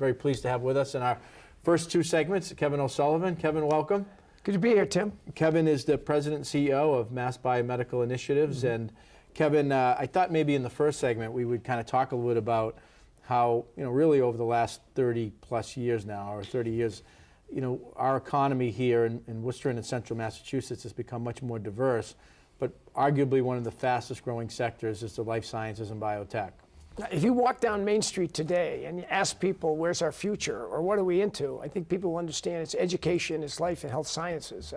very pleased to have with us in our first two segments, Kevin O'Sullivan. Kevin, welcome. Good to be here, Tim. Kevin is the president and CEO of Mass Biomedical Initiatives. And Kevin, I thought maybe in the first segment we would kind of talk a little bit about how, really over the last 30 plus years now, or 30 years, our economy here in Worcester and in central Massachusetts has become much more diverse, but arguably one of the fastest growing sectors is the life sciences and biotech. If you walk down Main Street today and you ask people, where's our future, or what are we into, I think people will understand it's education, it's life and health sciences.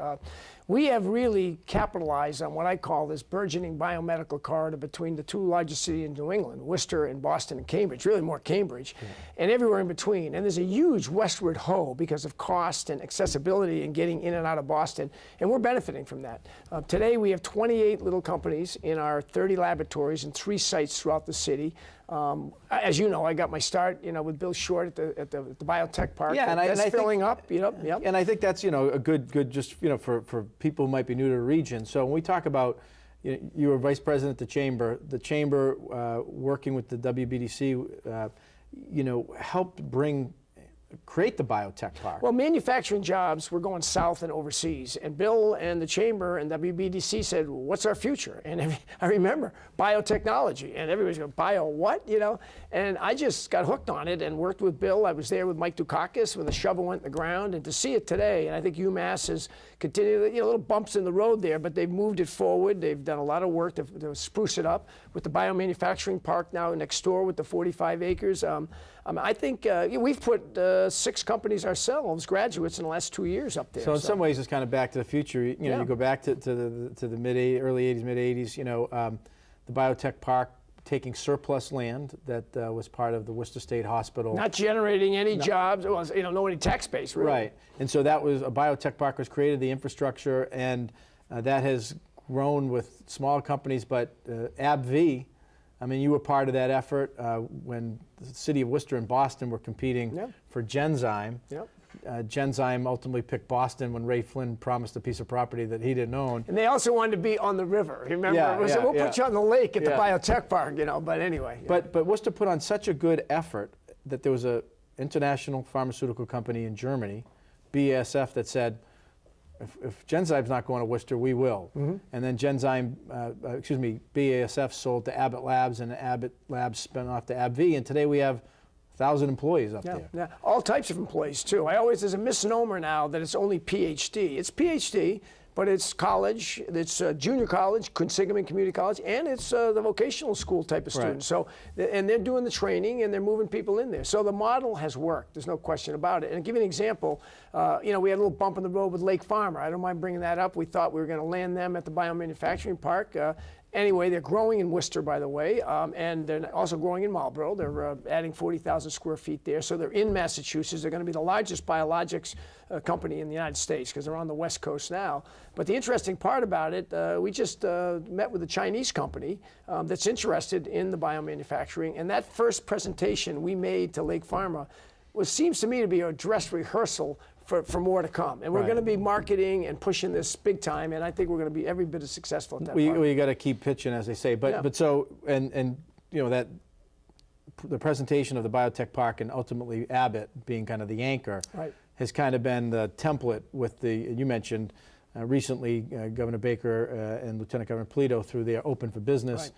We have really capitalized on what I call this burgeoning biomedical corridor between the two largest cities in New England, Worcester and Boston and Cambridge, really more Cambridge, and everywhere in between. And there's a huge westward hoe because of cost and accessibility and getting in and out of Boston, and we're benefiting from that. Today we have 28 little companies in our 30 laboratories and 3 sites throughout the city. As you know, I got my start, with Bill Short at the biotech park. Yeah, and that's I filling think, up. Yep. And I think that's a good just for people who might be new to the region. So when we talk about you were vice president at the chamber working with the WBDC, helped create the biotech park. Well, manufacturing jobs were going south and overseas, and Bill and the chamber and WBDC said, what's our future? And I remember biotechnology, and everybody's going, bio what? And I just got hooked on it and worked with Bill. I was there with Mike Dukakis when the shovel went in the ground, and to see it today, and I think UMass has continued, little bumps in the road there, but they've moved it forward. They've done a lot of work to spruce it up with the biomanufacturing park now next door with the 45 acres. I think we've put 6 companies ourselves, graduates, in the last 2 years up there. So in some ways, it's kind of back to the future. You go back to the early 80s, mid 80s. The biotech park taking surplus land that was part of the Worcester State Hospital, not generating any jobs. It was no any tax base really. Right, and so that was a biotech park was created, the infrastructure, and that has grown with small companies. But AbbVie, you were part of that effort when the city of Worcester and Boston were competing for Genzyme. Yep. Genzyme ultimately picked Boston when Ray Flynn promised a piece of property that he didn't own. And they also wanted to be on the river. Remember, we'll put you on the lake at the biotech park, But anyway. But Worcester put on such a good effort that there was a international pharmaceutical company in Germany, BASF, that said, if Genzyme's not going to Worcester, we will. And then BASF sold to Abbott Labs, and Abbott Labs spun off to AbbVie, and today we have 1,000 employees up there. Yeah, all types of employees too. There's a misnomer now that it's only PhD. It's PhD, but it's college, it's junior college, Quinsigamond Community College, and it's the vocational school type of students. Right. So, and they're doing the training and they're moving people in there. So the model has worked. There's no question about it. And to give you an example, we had a little bump in the road with Lake Farmer. I don't mind bringing that up. We thought we were going to land them at the biomanufacturing park. Anyway, they're growing in Worcester, by the way, and they're also growing in Marlborough. They're adding 40,000 square feet there. So they're in Massachusetts. They're going to be the largest biologics company in the United States because they're on the West Coast now. But the interesting part about it, we just met with a Chinese company that's interested in the biomanufacturing. And that first presentation we made to Lake Pharma seems to me to be a dress rehearsal for more to come. And we're going to be marketing and pushing this big time, and I think we're going to be every bit as successful at that part. Well, you got to keep pitching, as they say. But so, and that the presentation of the biotech park and ultimately Abbott being kind of the anchor has kind of been the template with you mentioned recently Governor Baker and Lieutenant Governor Polito through their Open for Business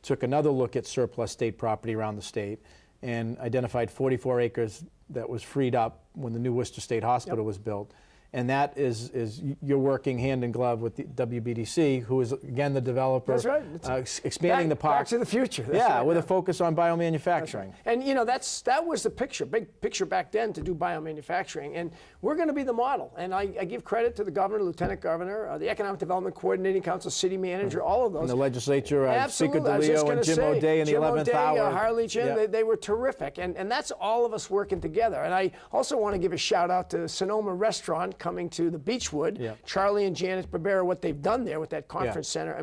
took another look at surplus state property around the state and identified 44 acres that was freed up when the new Worcester State Hospital was built. And that is you're working hand in glove with the WBDC, who is again the developer. That's right. Expanding the park. Back to the future. With a focus on biomanufacturing. And that was the picture, big picture back then to do biomanufacturing. And we're going to be the model. And I give credit to the governor, lieutenant governor, the economic development coordinating council, city manager, all of those. And the legislature, Speaker Absolutely. DeLeo and Jim O'Day in the 11th hour. Harley Chin, they were terrific. And that's all of us working together. And I also want to give a shout out to Sonoma Restaurant coming to the Beechwood, Charlie and Janice Barbera, what they've done there with that conference center.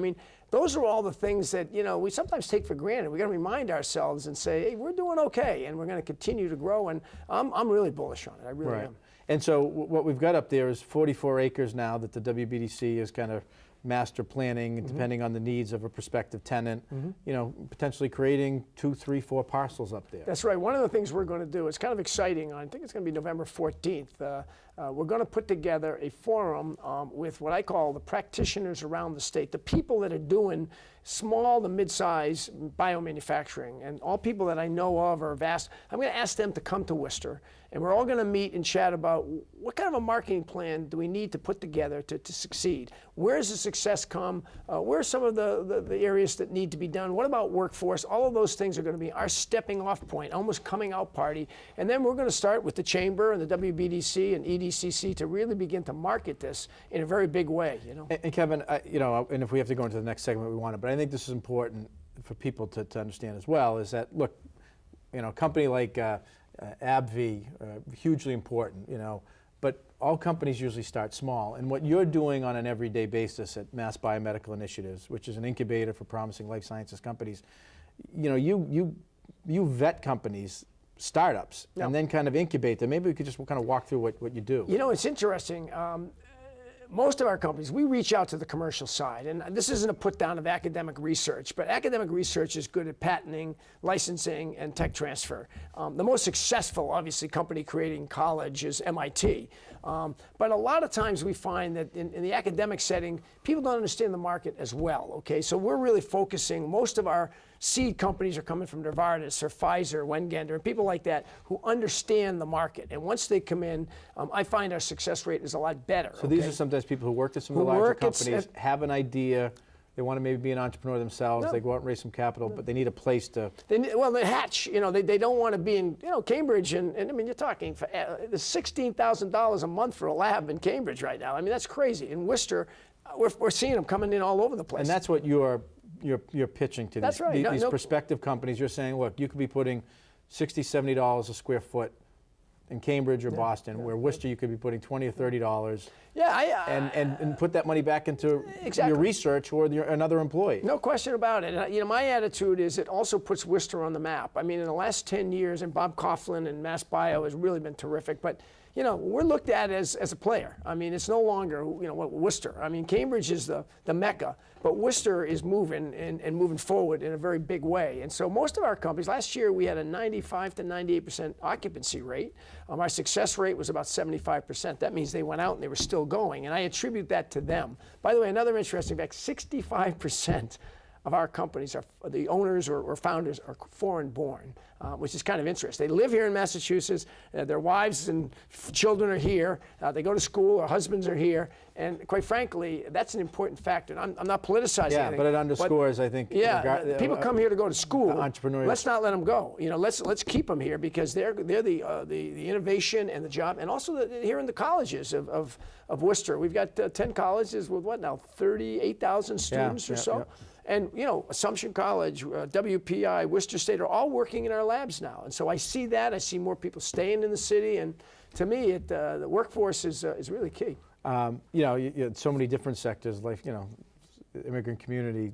Those are all the things that we sometimes take for granted. We got to remind ourselves and say, hey, we're doing okay, and we're going to continue to grow. And I'm really bullish on it. I really am. And so what we've got up there is 44 acres now that the WBDC is kind of master planning, depending on the needs of a prospective tenant, you know, potentially creating 2, 3, 4 parcels up there. That's right. One of the things we're going to do, it's kind of exciting, I think it's going to be November 14th. We're going to put together a forum with what I call the practitioners around the state, the people that are doing small to mid-size biomanufacturing, and all people that I know of are vast. I'm going to ask them to come to Worcester, and we're all going to meet and chat about what kind of a marketing plan do we need to put together to succeed. Where does the success come? Where are some of the areas that need to be done? What about workforce? All of those things are going to be our stepping off point, almost coming out party. And then we're going to start with the Chamber and the WBDC and EDCC to really begin to market this in a very big way. You know? And Kevin, you know, and if we have to go into the next segment, we want to, but I think this is important for people to understand as well, is that, look, you know, a company like AbbVie, hugely important, you know, but all companies usually start small. And what you're doing on an everyday basis at Mass Biomedical Initiatives, which is an incubator for promising life sciences companies, you know, you vet companies, startups, and then kind of incubate them. Maybe we could just kind of walk through what you do. You know, it's interesting. Most of our companies, we reach out to the commercial side, and this isn't a put down of academic research, but academic research is good at patenting, licensing, and tech transfer. The most successful, obviously, company creating college is MIT. But a lot of times we find that in the academic setting, people don't understand the market as well, okay? So we're really focusing, most of our seed companies are coming from Novartis or Pfizer, Wengender, and people like that who understand the market. And once they come in, I find our success rate is a lot better. So these are sometimes people who worked at some of the larger companies, have an idea, they want to maybe be an entrepreneur themselves, they go out and raise some capital, but they need a place to... Well, they hatch, you know, they don't want to be in, you know, Cambridge, and I mean, you're talking, there's $16,000 a month for a lab in Cambridge right now. I mean, that's crazy. In Worcester, we're seeing them coming in all over the place. And that's what you're pitching to That's right. these prospective companies. You're saying, look, you could be putting $60, $70 a square foot in Cambridge or Boston, where Worcester you could be putting $20 or $30. And put that money back into your research or another employee. No question about it. And, you know, my attitude is it also puts Worcester on the map. I mean, in the last 10 years, and Bob Coughlin and Mass Bio has really been terrific, but you know, we're looked at as a player. I mean, it's no longer, you know, Worcester. I mean, Cambridge is the mecca, but Worcester is moving and moving forward in a very big way. And so most of our companies, last year we had a 95 to 98% occupancy rate. Our success rate was about 75%. That means they went out and they were still going, and I attribute that to them. By the way, another interesting fact, 65% of our companies, the owners or founders are foreign born, which is kind of interesting. They live here in Massachusetts, their wives and children are here, they go to school, their husbands are here, and quite frankly, that's an important factor. I'm not politicizing anything. But it underscores, I think. People come here to go to school. Entrepreneurial. Let's not let them go. You know, let's keep them here because they're the innovation and the job, and also here in the colleges of Worcester. We've got 10 colleges with what now, 38,000 students or so. And, you know, Assumption College, WPI, Worcester State are all working in our labs now. And so I see that. I see more people staying in the city. And to me, the workforce is really key. You know, you had so many different sectors, like, you know, the immigrant community,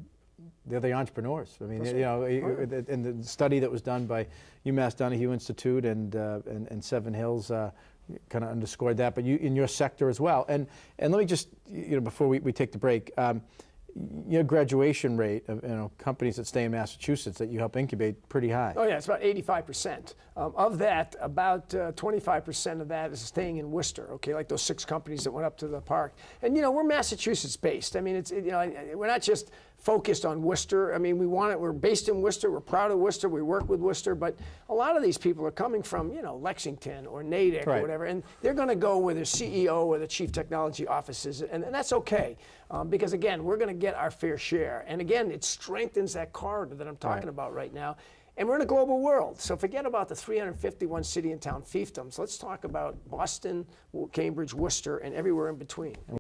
they're the entrepreneurs. I mean, you know, in the study that was done by UMass Donahue Institute and Seven Hills kind of underscored that, but in your sector as well. And let me just, you know, before we take the break, your graduation rate of, you know, companies that stay in Massachusetts that you help incubate pretty high. Oh yeah, it's about 85%. Of that, about 25% of that is staying in Worcester. Okay, like those 6 companies that went up to the park. And you know, we're Massachusetts based. I mean, it's, you know, we're not just focused on Worcester. I mean, we're based in Worcester. We're proud of Worcester. We work with Worcester. But a lot of these people are coming from, you know, Lexington or Natick or whatever, and they're going to go where their CEO or the chief technology office is, and that's okay. Because again, we're going to get our fair share. And again, it strengthens that corridor that I'm talking about right now. And we're in a global world. So forget about the 351 city and town fiefdoms. Let's talk about Boston, Cambridge, Worcester, and everywhere in between.